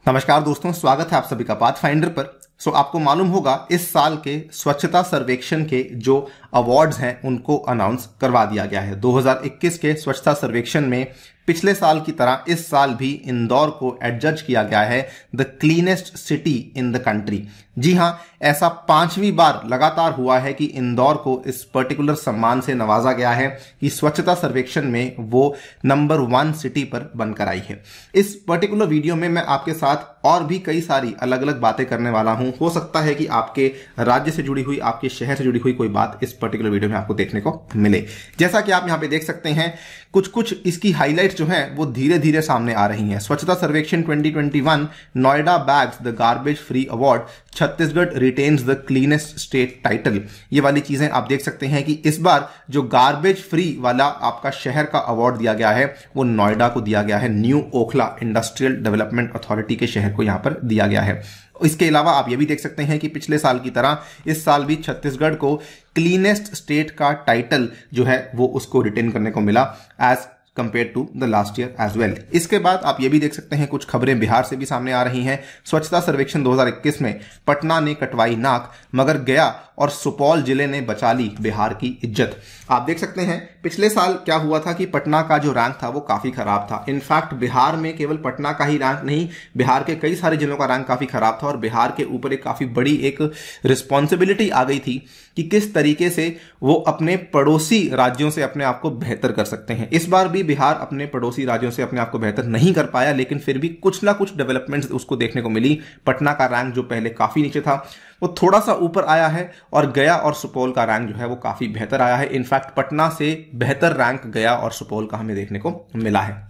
नमस्कार दोस्तों, स्वागत है आप सभी का पाथफाइंडर पर। आपको मालूम होगा इस साल के स्वच्छता सर्वेक्षण के जो अवार्ड्स हैं उनको अनाउंस करवा दिया गया है। 2021 के स्वच्छता सर्वेक्षण में पिछले साल की तरह इस साल भी इंदौर को एडजज किया गया है the cleanest city in the country. जी हां, ऐसा 5वीं बार लगातार हुआ है कि इंदौर को इस पर्टिकुलर सम्मान से नवाजा गया है कि स्वच्छता सर्वेक्षण में वो नंबर 1 सिटी पर बनकर आई है। इस पर्टिकुलर वीडियो में मैं आपके साथ और भी कई सारी अलग अलग बातें करने वाला हूं। हो सकता है कि आपके राज्य से जुड़ी हुई, आपके शहर से जुड़ी हुई कोई बात इस पर्टिकुलर वीडियो में आपको देखने को मिले। जैसा कि आप यहां पे देख सकते हैं, कुछ कुछ इसकी हाईलाइट जो है वो धीरे धीरे सामने आ रही हैं। स्वच्छता सर्वेक्षण 2021 Noida bags the garbage free award, Chhattisgarh retains the cleanest state title. ये वाली चीजें आप देख सकते हैं कि इस बार जो गार्बेज फ्री वाला आपका शहर का अवार्ड दिया गया है वो नोएडा को दिया गया है। New Okhla industrial development authority के शहर को यहां पर दिया गया है। इसके अलावा आप ये भी देख सकते हैं कि पिछले साल की तरह इस साल भी छत्तीसगढ़ को क्लीनेस्ट स्टेट का टाइटल जो है वो उसको रिटेन करने को मिला as compare to the last year as well. इसके बाद आप ये भी देख सकते हैं कुछ खबरें बिहार से भी सामने आ रही हैं। स्वच्छता सर्वेक्षण 2021 में पटना ने कटवाई नाक, मगर गया और सुपौल जिले ने बचा ली बिहार की इज्जत। आप देख सकते हैं पिछले साल क्या हुआ था कि पटना का जो रैंक था वो काफी खराब था। इनफैक्ट बिहार में केवल पटना का ही रैंक नहीं, बिहार के कई सारे जिलों का रैंक काफी खराब था और बिहार के ऊपर एक काफी बड़ी एक रिस्पॉन्सिबिलिटी आ गई थी कि किस तरीके से वो अपने पड़ोसी राज्यों से अपने आप को बेहतर कर सकते हैं। इस बार भी बिहार अपने पड़ोसी राज्यों से अपने आप को बेहतर नहीं कर पाया, लेकिन फिर भी कुछ ना कुछ डेवलपमेंट्स उसको देखने को मिली। पटना का रैंक जो पहले काफी नीचे था वो थोड़ा सा ऊपर आया है और गया और सुपौल का रैंक जो है वो काफी बेहतर आया है। इनफैक्ट पटना से बेहतर रैंक गया और सुपौल का हमें देखने को मिला है।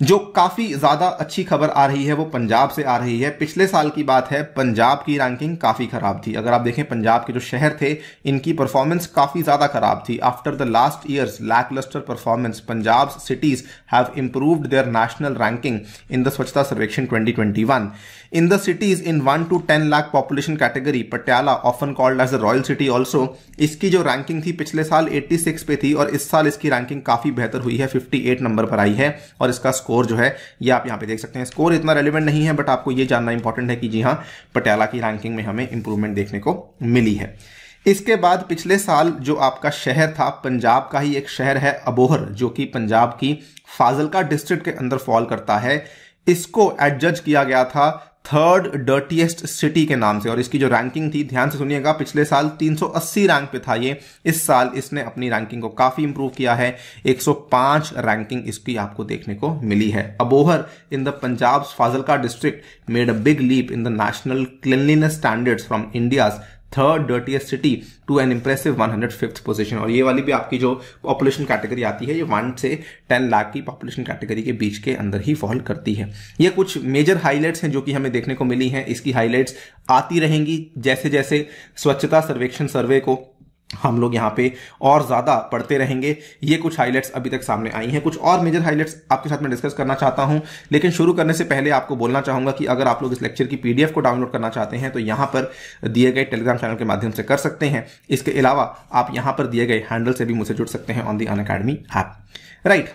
जो काफी ज्यादा अच्छी खबर आ रही है वो पंजाब से आ रही है। पिछले साल की बात है, पंजाब की रैंकिंग काफी खराब थी। अगर आप देखें पंजाब के जो शहर थे इनकी परफॉर्मेंस काफी ज्यादा खराब थी। After the last years lacklustre performance, Punjab cities have improved there national ranking in the स्वच्छता सर्वेक्षण 2021। In the cities in 1 to 10 lakh population category, Patiala often called as the Royal City also, इसकी जो रैंकिंग थी पिछले साल 86 पे थी और इस साल इसकी रैंकिंग काफी बेहतर हुई है, 58 नंबर पर आई है। और इसका स्कोर जो है ये आप यहाँ पे देख सकते हैं। स्कोर इतना रेलिवेंट नहीं है, बट आपको ये जानना इंपॉर्टेंट है कि जी हाँ, पटियाला की रैंकिंग में हमें इंप्रूवमेंट देखने को मिली है। इसके बाद पिछले साल जो आपका शहर था, पंजाब का ही एक शहर है अबोहर, जो कि पंजाब की फाजिल्का डिस्ट्रिक्ट के अंदर फॉल करता है। इसको एडजज किया गया था थर्ड डर्टीएस्ट सिटी के नाम से और इसकी जो रैंकिंग थी, ध्यान से सुनिएगा, पिछले साल 380 रैंक पे था ये। इस साल इसने अपनी रैंकिंग को काफी इंप्रूव किया है, 105 रैंकिंग इसकी आपको देखने को मिली है। Abohar in the Punjab Fazilka district made a big leap in the national cleanliness standards from India's third dirtiest city to an impressive 105th position. और ये वाली भी आपकी जो पॉपुलेशन कैटेगरी आती है ये 1 से 10 लाख की पॉपुलेशन कैटेगरी के बीच के अंदर ही फॉल करती है। ये कुछ मेजर हाइलाइट्स हैं जो कि हमें देखने को मिली हैं। इसकी हाइलाइट्स आती रहेंगी जैसे जैसे स्वच्छता सर्वेक्षण सर्वे को हम लोग यहाँ पे और ज्यादा पढ़ते रहेंगे। ये कुछ हाइलाइट्स अभी तक सामने आई हैं। कुछ और मेजर हाइलाइट्स आपके साथ में डिस्कस करना चाहता हूं, लेकिन शुरू करने से पहले आपको बोलना चाहूंगा कि अगर आप लोग इस लेक्चर की पीडीएफ को डाउनलोड करना चाहते हैं तो यहां पर दिए गए टेलीग्राम चैनल के माध्यम से कर सकते हैं। इसके अलावा आप यहां पर दिए गए हैंडल से भी मुझसे जुड़ सकते हैं on the Unacademy app. Right,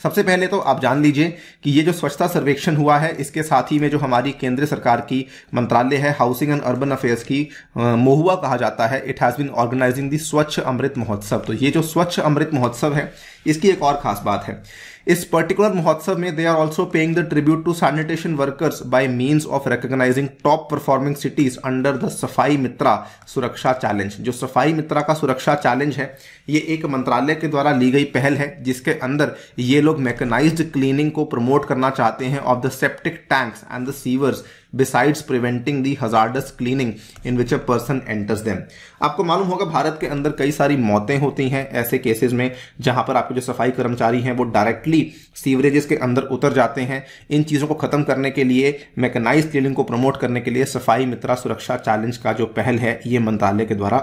सबसे पहले तो आप जान लीजिए कि ये जो स्वच्छता सर्वेक्षण हुआ है इसके साथ ही में जो हमारी केंद्र सरकार की मंत्रालय है हाउसिंग एंड अर्बन अफेयर्स की, महुआ कहा जाता है, इट हैज बीन ऑर्गेनाइजिंग दी स्वच्छ अमृत महोत्सव। तो ये जो स्वच्छ अमृत महोत्सव है इसकी एक और खास बात है, इस पर्टिकुलर महोत्सव में they are also paying the tribute to sanitation workers by means of recognizing top performing cities under the Safai Mitra सुरक्षा चैलेंज। जो सफाई मित्रा का सुरक्षा चैलेंज है ये एक मंत्रालय के द्वारा ली गई पहल है जिसके अंदर ये लोग मैकेनाइज्ड क्लीनिंग को प्रमोट करना चाहते हैं of the septic tanks and the sewers besides preventing the hazardous cleaning in which a person enters them. आपको मालूम होगा भारत के अंदर कई सारी मौतें होती हैं ऐसे केसेस में जहां पर आपके जो सफाई कर्मचारी हैं वो डायरेक्टली सीवरेजेस के अंदर उतर जाते हैं। इन चीजों को खत्म करने के लिए, मैकेनाइज्ड क्लीनिंग को प्रमोट करने के लिए सफाई मित्रा सुरक्षा चैलेंज का जो पहल है ये मंत्रालय के द्वारा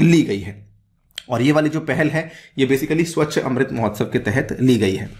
ली गई है। और ये वाली जो पहल है ये बेसिकली स्वच्छ अमृत महोत्सव के तहत ली गई है।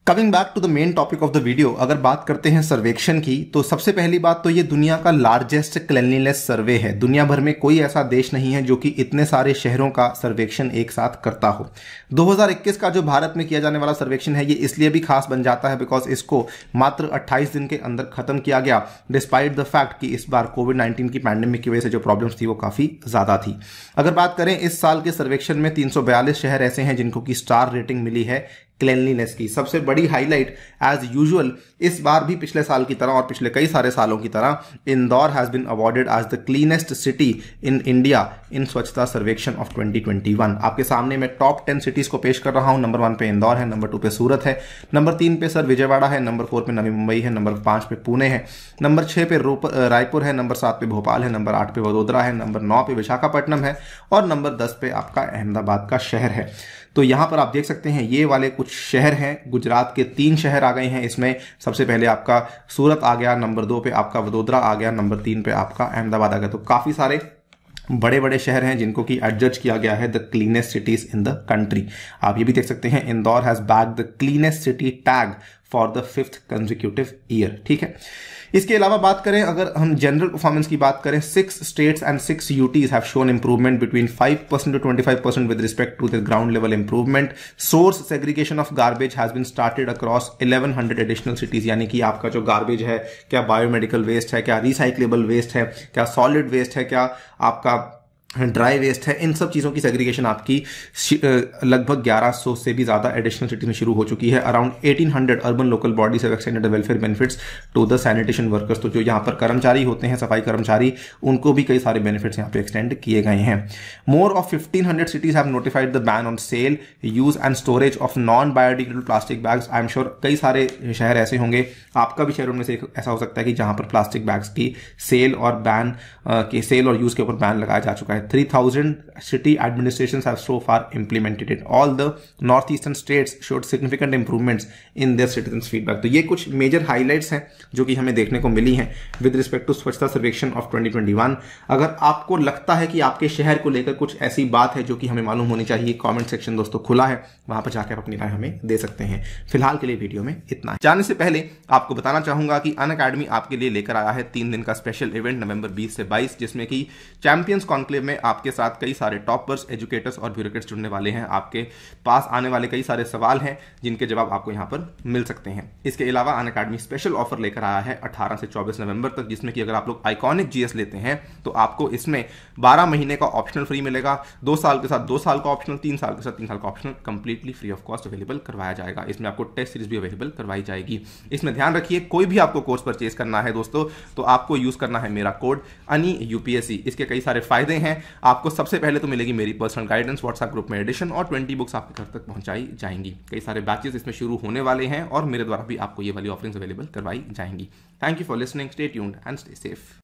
Coming back to the main topic of the video, अगर बात करते हैं सर्वेक्षण की, तो सबसे पहली बात तो ये दुनिया का लार्जेस्ट क्लेanलीनेस सर्वे है। दुनिया भर में कोई ऐसा देश नहीं है जो कि इतने सारे शहरों का सर्वेक्षण एक साथ करता हो। 2021 का जो भारत में किया जाने वाला सर्वेक्षण है, ये इसलिए भी खास बन जाता है बिकॉज इसको मात्र 28 दिन के अंदर खत्म किया गया, डिस्पाइट द फैक्ट कि इस बार कोविड-19 की पैंडेमिक की वजह से जो प्रॉब्लम्स थी वो काफी ज्यादा थी। अगर बात करें इस साल के सर्वेक्षण में 342 शहर ऐसे हैं जिनको की स्टार रेटिंग मिली है क्लेanलीनेस की। सबसे बड़ी हाईलाइट एज यूजुअल इस बार भी पिछले साल की तरह और पिछले कई सारे सालों की तरह Indore has been awarded as the cleanest city in India in Swachhata Sarvekshan of 2021। आपके सामने मैं टॉप 10 सिटीज को पेश कर रहा हूं। नंबर 1 पे इंदौर है, नंबर 2 पे सूरत है, नंबर 3 पे सर विजयवाड़ा है, नंबर 4 पे नवी मुंबई है, नंबर 5 पे पुणे है, नंबर 6 पे रायपुर है, नंबर 7 पे भोपाल है, नंबर 8 पे वडोदरा है, नंबर 9 पे विशाखापट्टनम है और नंबर 10 पे आपका अहमदाबाद का शहर है। तो यहां पर आप देख सकते हैं ये वाले कुछ शहर हैं। गुजरात के 3 शहर आ गए हैं इसमें। सबसे पहले आपका सूरत आ गया, नंबर 2 पे आपका वडोदरा आ गया, नंबर 3 पे आपका अहमदाबाद आ गया। तो काफी सारे बड़े बड़े शहर हैं जिनको कि एडजज किया गया है the cleanest cities in the country. आप ये भी देख सकते हैं Indore has bagged the cleanest city tag for the 5th consecutive year. ठीक है, इसके अलावा बात करें, अगर हम जनरल परफॉर्मेंस की बात करें, 6 states and 6 UTs have shown improvement between 5% to 25% with respect to the ground level improvement. Source segregation of garbage has been started across 1100 additional cities. यानी कि आपका जो गार्बेज है, क्या बायोमेडिकल वेस्ट है, क्या रिसाइक्लेबल वेस्ट है, क्या सॉलिड वेस्ट है, क्या आपका ड्राई वेस्ट है, इन सब चीज़ों की सेग्रीगेशन आपकी लगभग 1100 से भी ज़्यादा एडिशनल सिटीज में शुरू हो चुकी है। Around 1800 urban local bodies have extended the welfare benefits to the sanitation workers. तो जो यहाँ पर कर्मचारी होते हैं, सफाई कर्मचारी, उनको भी कई सारे बेनिफिट्स यहाँ पे एक्सटेंड किए गए हैं। More of 1500 cities have notified the ban on sale, use and storage of non biodegradable plastic bags. I am sure कई सारे शहर ऐसे होंगे, आपका भी शहर उनमें से ऐसा हो सकता है कि जहां पर प्लास्टिक बैग्स की सेल और यूज के ऊपर बैन लगाया जा चुका है। 3000 city administrations have so far implemented it. All the northeastern states showed significant improvements in their citizens feedback. तो ये कुछ मेजर हाइलाइट्स हैं जो कि हमें देखने को मिली हैं विद रिस्पेक्ट टू स्वच्छता सर्वेक्षण ऑफ 2021। अगर आपको लगता है कि आपके शहर को लेकर कुछ ऐसी बात है जो कि हमें मालूम होनी चाहिए, कमेंट सेक्शन दोस्तों खुला है, वहां पर जाकर अपनी राय हमें दे सकते हैं। फिलहाल के लिए वीडियो में इतना है। जाने से पहले आपको बताना चाहूंगा कि अनअकैडमी आपके लिए लेकर आया है 3 दिन का स्पेशल इवेंट नवंबर 20 से 22, जिसमें कि चैंपियंस कॉन्क्लेव में आपके साथ कई सारे टॉपर्स, एजुकेटर्स और ब्यूरोक्रेट्स जुड़ने वाले हैं। आपके पास आने वाले कई सारे सवाल हैं जिनके जवाब आपको यहां पर मिल सकते हैं। इसके अलावा अनअकैडमी स्पेशल ऑफर लेकर आया है 18 से 24 नवंबर तक, जिसमें कि अगर आप लोग आइकॉनिक जीएस लेते हैं तो आपको इसमें 12 महीने का ऑप्शनल फ्री मिलेगा, 2 साल के साथ 2 साल का ऑप्शनल, 3 साल के साथ 3 साल का optional completely free of cost available करवाया जाएगा। इसमें आपको टेस्ट सीरीज भी अवेलेबल करवाई जाएगी। इसमें ध्यान रखिए, कोई भी आपको कोर्स परचेज करना है दोस्तों तो आपको यूज करना है मेरा कोड अनि यूपीएससी। इसके कई सारे फायदे हैं। आपको सबसे पहले तो मिलेगी मेरी पर्सनल गाइडेंस व्हाट्सएप ग्रुप में एडिशन और 20 बुक्स आपके घर तक पहुंचाई जाएंगी। कई सारे बैचेस इसमें शुरू होने वाले हैं और मेरे द्वारा भी आपको ये वाली ऑफरिंग्स अवेलेबल करवाई जाएंगी। Thank you for listening, stay tuned and stay safe.